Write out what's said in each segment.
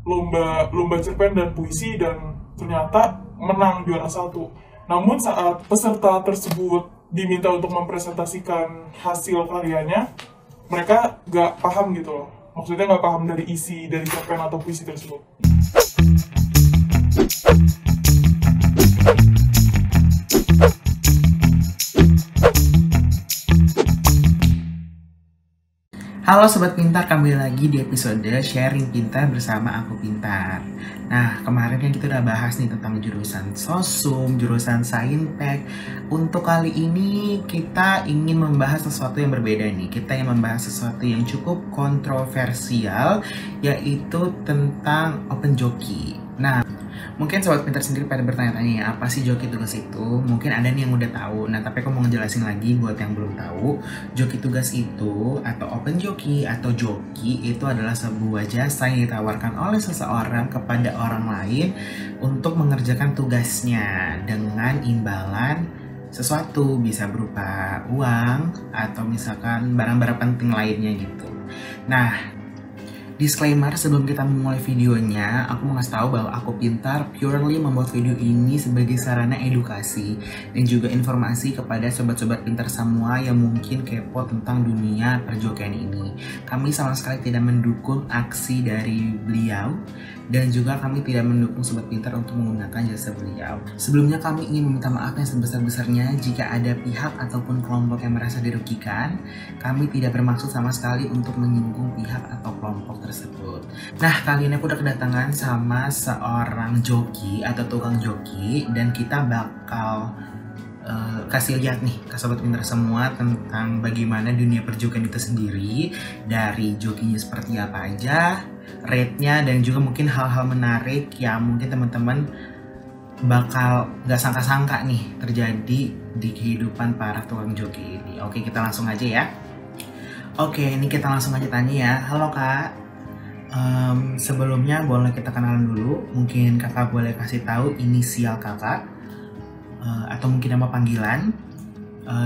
lomba cerpen dan puisi dan ternyata menang juara satu. Namun saat peserta tersebut diminta untuk mempresentasikan hasil karyanya, mereka nggak paham gitu loh. Maksudnya nggak paham dari isi dari cerpen atau puisi tersebut. Halo Sobat Pintar, kembali lagi di episode Sharing Pintar bersama Aku Pintar. Nah, kemarin kan kita udah bahas nih tentang jurusan Sosum, jurusan Saintek. Untuk kali ini kita ingin membahas sesuatu yang berbeda nih. Kita ingin membahas sesuatu yang cukup kontroversial, yaitu tentang Open Joki. Nah, mungkin Sobat Pintar sendiri pada bertanya-tanya, apa sih joki tugas itu? Mungkin ada nih yang udah tahu. Nah, tapi aku mau ngejelasin lagi buat yang belum tahu. Joki tugas itu, atau open joki, atau joki, itu adalah sebuah jasa yang ditawarkan oleh seseorang kepada orang lain untuk mengerjakan tugasnya dengan imbalan sesuatu, bisa berupa uang, atau misalkan barang-barang penting lainnya gitu. Nah, disclaimer sebelum kita memulai videonya, aku mau ngasih tahu bahwa Aku Pintar purely membuat video ini sebagai sarana edukasi dan juga informasi kepada sobat-sobat pintar semua yang mungkin kepo tentang dunia perjokian ini. Kami sama sekali tidak mendukung aksi dari beliau dan juga kami tidak mendukung sobat pintar untuk menggunakan jasa beliau. Sebelumnya kami ingin meminta maaf yang sebesar-besarnya jika ada pihak ataupun kelompok yang merasa dirugikan. Kami tidak bermaksud sama sekali untuk menyinggung pihak atau kelompok tersebut. Nah, kali ini aku udah kedatangan sama seorang joki atau tukang joki dan kita bakal kasih lihat nih ke sobat pintar semua tentang bagaimana dunia perjokian itu sendiri, dari jokinya seperti apa aja, rate-nya, dan juga mungkin hal-hal menarik yang mungkin teman-teman bakal gak sangka-sangka nih terjadi di kehidupan para tukang joki ini. Oke, kita langsung aja ya. Oke, ini kita langsung aja tanya ya. Halo Kak, sebelumnya boleh kita kenalan dulu. Mungkin kakak boleh kasih tahu inisial kakak, atau mungkin nama panggilan,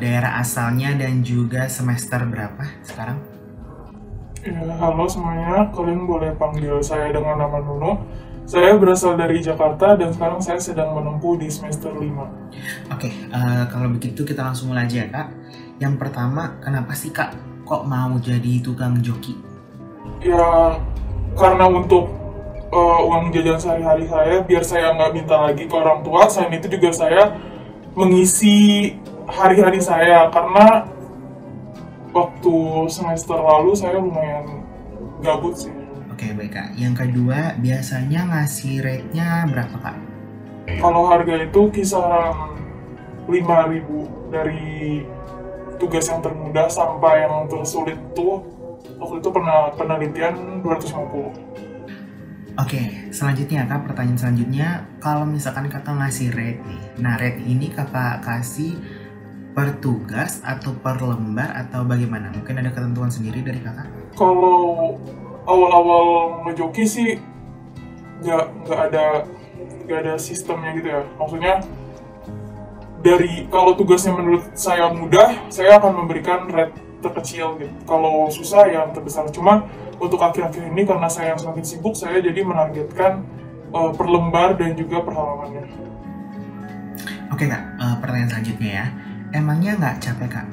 daerah asalnya, dan juga semester berapa sekarang? Ya, halo semuanya, kalian boleh panggil saya dengan nama Nuno. Saya berasal dari Jakarta dan sekarang saya sedang menempuh di semester 5. Oke, kalau begitu kita langsung mulai aja ya Kak. Yang pertama, kenapa sih Kak kok mau jadi tukang joki? Ya, karena untuk uang jajan sehari-hari saya, biar saya nggak minta lagi ke orang tua. Selain itu juga saya mengisi hari-hari saya, karena waktu semester lalu saya lumayan gabut sih. Oke, baik Kak. Yang kedua, biasanya ngasih rate-nya berapa Kak? Kalau harga itu kisaran 5.000 dari tugas yang termudah sampai yang tersulit tuh. Waktu itu pernah penelitian 250. Oke, selanjutnya Kak, pertanyaan selanjutnya, kalau misalkan kakak ngasih rate nih, nah rate ini kakak kasih per tugas atau per lembar atau bagaimana? Mungkin ada ketentuan sendiri dari kakak? Kalau awal-awal ngejoki sih nggak ada sistemnya gitu ya. Maksudnya dari kalau tugasnya menurut saya mudah, saya akan memberikan rate terkecil gitu. Kalau susah yang terbesar. Cuma untuk akhir-akhir ini karena saya yang semakin sibuk, saya jadi menargetkan per lembar dan juga per halamannya. Oke Kak, pertanyaan selanjutnya ya. Emangnya nggak capek Kak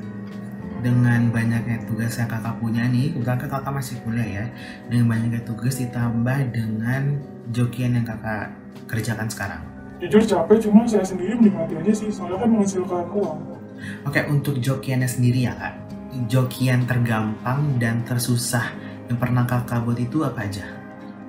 dengan banyaknya tugas yang kakak punya nih? Kebetulan kakak masih kuliah ya. Dengan banyaknya tugas ditambah dengan jokian yang kakak kerjakan sekarang. Jujur capek, cuma saya sendiri menikmati aja sih, soalnya kan menghasilkan uang. Oke, untuk jokiannya sendiri ya Kak, jokian tergampang dan tersusah yang pernah kakak buat itu apa aja?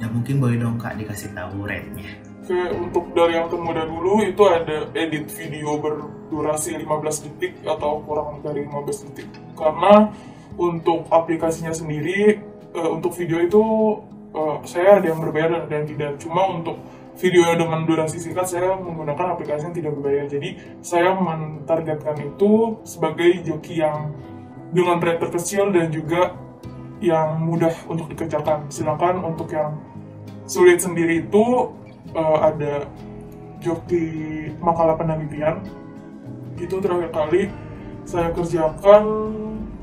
Dan mungkin boleh dong Kak dikasih tahu rate-nya. Oke, untuk dari yang termudah dulu itu ada edit video berdurasi 15 detik atau kurang dari 15 detik. Karena untuk aplikasinya sendiri, untuk video itu saya ada yang berbayar dan tidak. Cuma untuk video dengan durasi singkat saya menggunakan aplikasi yang tidak berbayar. Jadi saya mentargetkan itu sebagai joki yang dengan rate terkecil dan juga yang mudah untuk dikerjakan. Sedangkan untuk yang sulit sendiri itu ada joki makalah penelitian. Itu terakhir kali saya kerjakan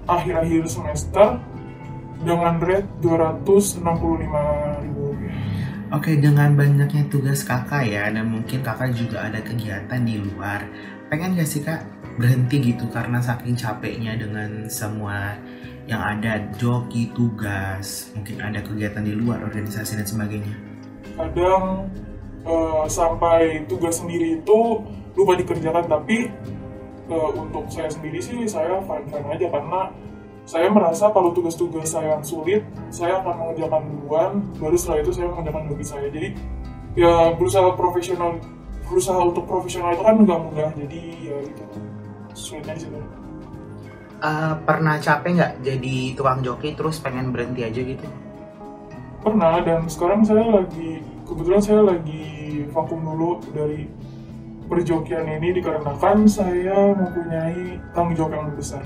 akhir-akhir semester dengan rate 265.000 rupiah. Oke, dengan banyaknya tugas kakak ya, dan mungkin kakak juga ada kegiatan di luar. Pengen gak sih kak berhenti gitu karena saking capeknya dengan semua yang ada, joki, tugas, mungkin ada kegiatan di luar, organisasi dan sebagainya. Kadang sampai tugas sendiri itu lupa dikerjakan, tapi untuk saya sendiri sih saya fine-fine aja, karena saya merasa kalau tugas-tugas saya yang sulit, saya akan mengerjakan duluan, baru setelah itu saya mengerjakan hobi saya. Jadi ya berusaha untuk profesional itu kan nggak mudah, jadi ya itu sulitnya di situ. Pernah capek nggak jadi tukang joki terus pengen berhenti aja gitu? Pernah, dan sekarang kebetulan saya lagi vakum dulu dari perjokian ini dikarenakan saya mempunyai tanggung jawab yang lebih besar.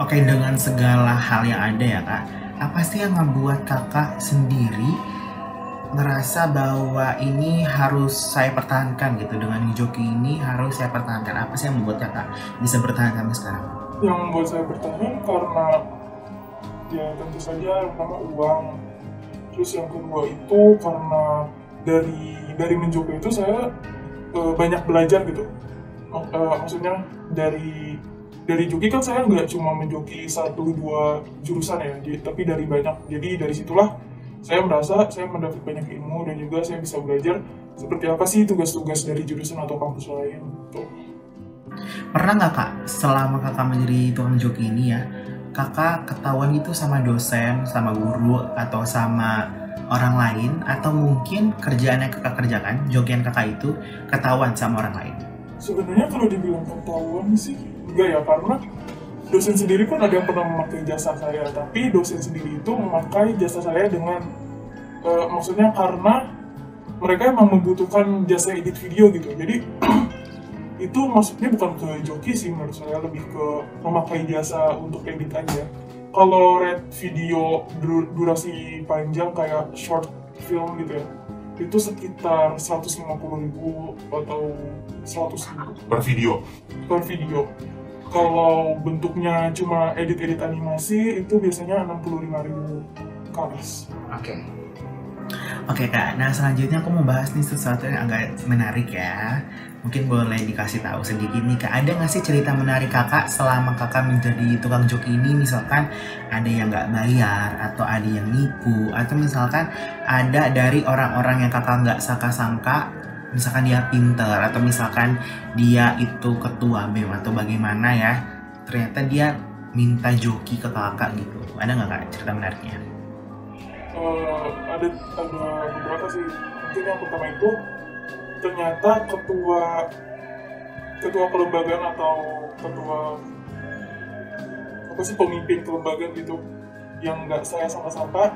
Oke, dengan segala hal yang ada ya kak, apa sih yang membuat kakak sendiri ngerasa bahwa ini harus saya pertahankan gitu, dengan joki ini harus saya pertahankan? Apa sih yang membuat kakak bisa bertahan sampai sekarang? Yang membuat saya bertahan karena ya tentu saja yang pertama uang, terus yang kedua itu karena dari menjoki itu saya banyak belajar gitu. Maksudnya dari joki kan saya nggak cuma menjoki 1-2 jurusan ya, tapi dari banyak. Jadi dari situlah saya merasa saya mendapat banyak ilmu, dan juga saya bisa belajar seperti apa sih tugas-tugas dari jurusan atau kampus lain. Tuh. Pernah nggak kak, selama kakak menjadi tukang joki ini ya, kakak ketahuan gitu sama dosen, sama guru, atau sama orang lain, atau mungkin kerjaan yang kakak kerjakan, jokian kakak itu ketahuan sama orang lain? Sebenarnya kalau dibilang ketahuan sih enggak ya, karena dosen sendiri pun ada yang pernah memakai jasa saya, tapi dosen sendiri itu memakai jasa saya dengan maksudnya karena mereka emang membutuhkan jasa edit video gitu. Jadi itu maksudnya bukan ke joki sih, menurut saya lebih ke memakai jasa untuk edit aja. Kalau red video durasi panjang kayak short film gitu ya, itu sekitar 150.000 atau 100.000 per video. Kalau bentuknya cuma edit-edit animasi itu biasanya 65.000 ke atas. Oke kak, nah selanjutnya aku mau bahas nih sesuatu yang agak menarik ya. Mungkin boleh dikasih tahu sedikit nih kak, ada nggak sih cerita menarik kakak selama kakak menjadi tukang joki ini? Misalkan ada yang nggak bayar, atau ada yang nipu, atau misalkan ada dari orang-orang yang kakak nggak sangka-sangka, misalkan dia pinter, atau misalkan dia itu ketua BEM atau bagaimana ya, ternyata dia minta joki ke kakak gitu. Ada nggak kak cerita menariknya? Ada beberapa sih. Mungkin yang pertama itu ternyata ketua kelembagaan atau pemimpin kelembagaan gitu, yang nggak saya sangka-sangka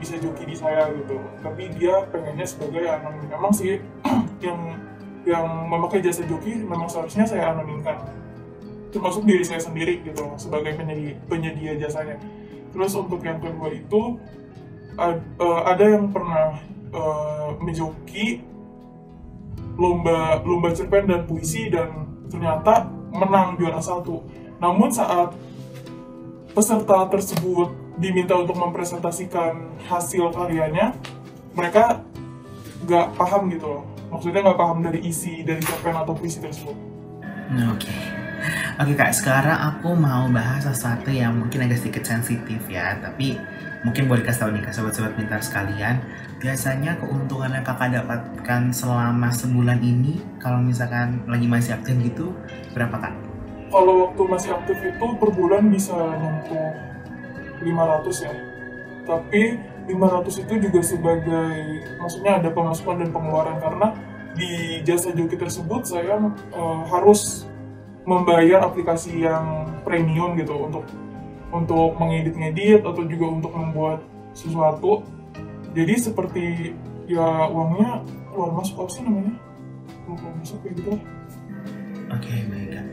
bisa joki di saya gitu. Tapi dia pengennya sebagai anonim. Memang sih yang memakai jasa joki memang seharusnya saya anonimkan, termasuk diri saya sendiri gitu sebagai penyedia jasanya. Terus untuk yang kedua itu ada yang pernah menjoki lomba cerpen dan puisi, dan ternyata menang juara 1. Namun saat peserta tersebut diminta untuk mempresentasikan hasil karyanya, mereka nggak paham gitu loh. Maksudnya nggak paham dari isi dari cerpen atau puisi tersebut. Oke kak, sekarang aku mau bahas sesuatu yang mungkin agak sedikit sensitif ya, tapi mungkin boleh kasih tahu nih ke sobat-sobat pintar sekalian. Biasanya keuntungan yang kakak dapatkan selama sebulan ini, kalau misalkan lagi masih aktif gitu, berapa kak? Kalau waktu masih aktif itu per bulan bisa nyentuh 500 ya. Tapi 500 itu juga sebagai, maksudnya ada pemasukan dan pengeluaran, karena di jasa joki tersebut saya harus membayar aplikasi yang premium gitu untuk mengedit-ngedit atau juga untuk membuat sesuatu. Jadi seperti ya uangnya keluar masuk, apa sih namanya? Keluar masuk kayak gitu. Oke, baik kak.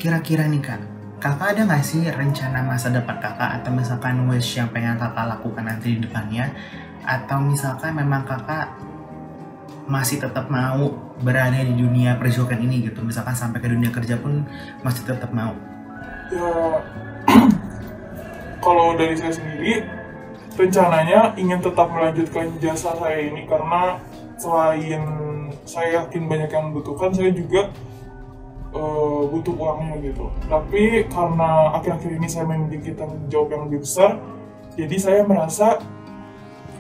Kira-kira nih kak, kakak ada nggak sih rencana masa depan kakak, atau misalkan wish yang pengen kakak lakukan nanti di depannya? Atau misalkan memang kakak masih tetap mau berada di dunia perjokian ini gitu, misalkan sampai ke dunia kerja pun masih tetap mau? Ya kalau dari saya sendiri rencananya ingin tetap melanjutkan jasa saya ini karena selain saya yakin banyak yang membutuhkan, saya juga butuh uangnya gitu. Tapi karena akhir-akhir ini saya memiliki tanggung jawab yang lebih besar, jadi saya merasa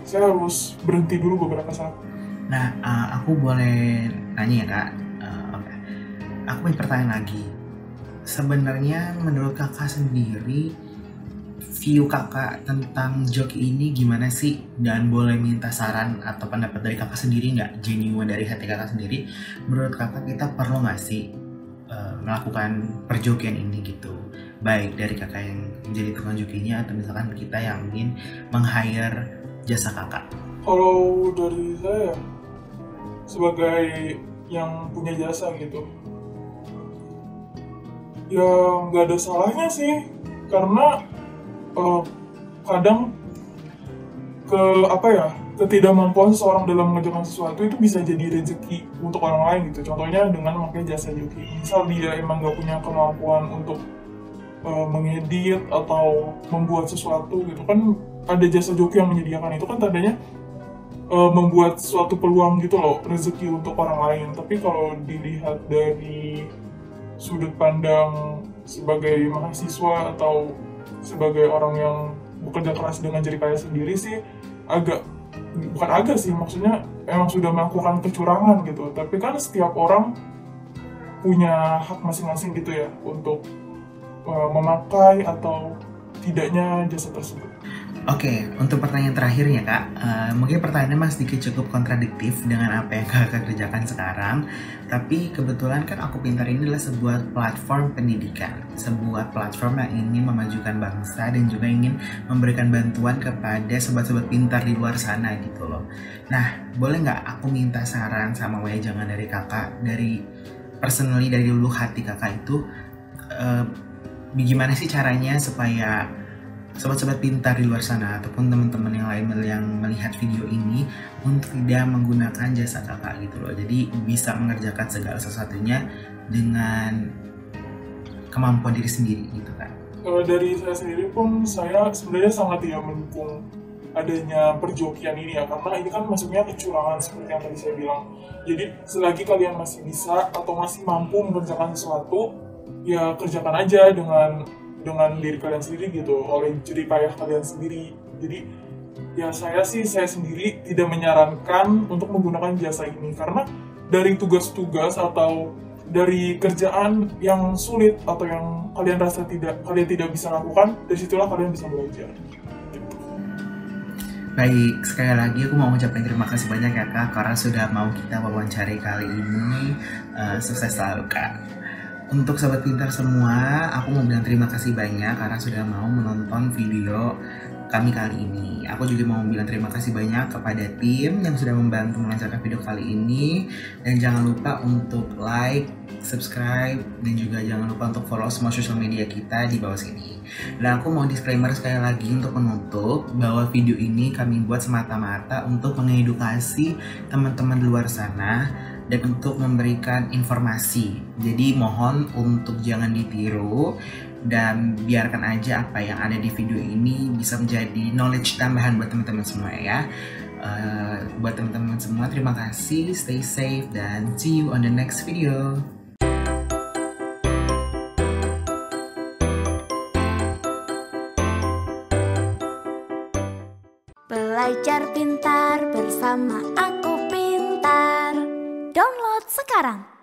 saya harus berhenti dulu beberapa saat. Nah, aku boleh nanya ya kak. Oke. Aku punya pertanyaan lagi. Sebenarnya menurut kakak sendiri, view kakak tentang joki ini gimana sih? Dan boleh minta saran atau pendapat dari kakak sendiri nggak? Genuine dari hati kakak sendiri. Menurut kakak kita perlu nggak sih melakukan perjokian ini gitu? Baik dari kakak yang menjadi tukang jokinya atau misalkan kita yang ingin meng-hire jasa kakak. Kalau dari saya sebagai yang punya jasa gitu, ya nggak ada salahnya sih, karena kadang ketidakmampuan seseorang dalam mengerjakan sesuatu itu bisa jadi rezeki untuk orang lain gitu. Contohnya dengan memakai jasa joki. Misal dia emang nggak punya kemampuan untuk mengedit atau membuat sesuatu gitu kan, ada jasa joki yang menyediakan itu kan tandanya membuat suatu peluang gitu loh, rezeki untuk orang lain. Tapi kalau dilihat dari sudut pandang sebagai mahasiswa atau sebagai orang yang bekerja keras dengan jeripaya sendiri sih, maksudnya emang sudah melakukan kecurangan gitu. Tapi kan setiap orang punya hak masing-masing gitu ya untuk memakai atau tidaknya jasa tersebut. Oke, untuk pertanyaan terakhirnya kak, mungkin pertanyaannya masih sedikit cukup kontradiktif dengan apa yang kakak kerjakan sekarang. Tapi kebetulan kan Aku Pintar ini adalah sebuah platform pendidikan, sebuah platform yang ingin memajukan bangsa dan juga ingin memberikan bantuan kepada sobat-sobat pintar di luar sana gitu loh. Nah, boleh nggak aku minta saran sama wejangan dari kakak, dari personally dari luluh hati kakak itu, bagaimana sih caranya supaya sobat-sobat pintar di luar sana ataupun teman-teman yang lain yang melihat video ini untuk tidak menggunakan jasa kakak gitu loh. Jadi bisa mengerjakan segala sesuatunya dengan kemampuan diri sendiri gitu kan. Dari saya sendiri pun saya sebenarnya sangat tidak mendukung adanya perjokian ini ya, karena ini kan masuknya kecurangan seperti yang tadi saya bilang. Jadi selagi kalian masih bisa atau masih mampu mengerjakan sesuatu, ya kerjakan aja dengan diri kalian sendiri gitu, oleh jeripayah kalian sendiri. Jadi ya saya sendiri tidak menyarankan untuk menggunakan jasa ini, karena dari tugas-tugas atau dari kerjaan yang sulit atau yang kalian rasa kalian tidak bisa lakukan, dari situlah kalian bisa belajar. Baik, sekali lagi aku mau ucapkan terima kasih banyak ya kak karena sudah mau kita wawancari kali ini. Sukses selalu kak. Untuk sobat pintar semua, aku mau bilang terima kasih banyak karena sudah mau menonton video kami kali ini. Aku juga mau bilang terima kasih banyak kepada tim yang sudah membantu melancarkan video kali ini. Dan jangan lupa untuk like, subscribe, dan juga jangan lupa untuk follow semua sosial media kita di bawah sini. Dan aku mau disclaimer sekali lagi untuk menutup bahwa video ini kami buat semata-mata untuk mengedukasi teman-teman di luar sana dan untuk memberikan informasi. Jadi mohon untuk jangan ditiru dan biarkan aja apa yang ada di video ini bisa menjadi knowledge tambahan buat teman-teman semua ya. Buat teman-teman semua terima kasih, stay safe dan see you on the next video. Belajar pintar bersama Aku Pintar. Download sekarang.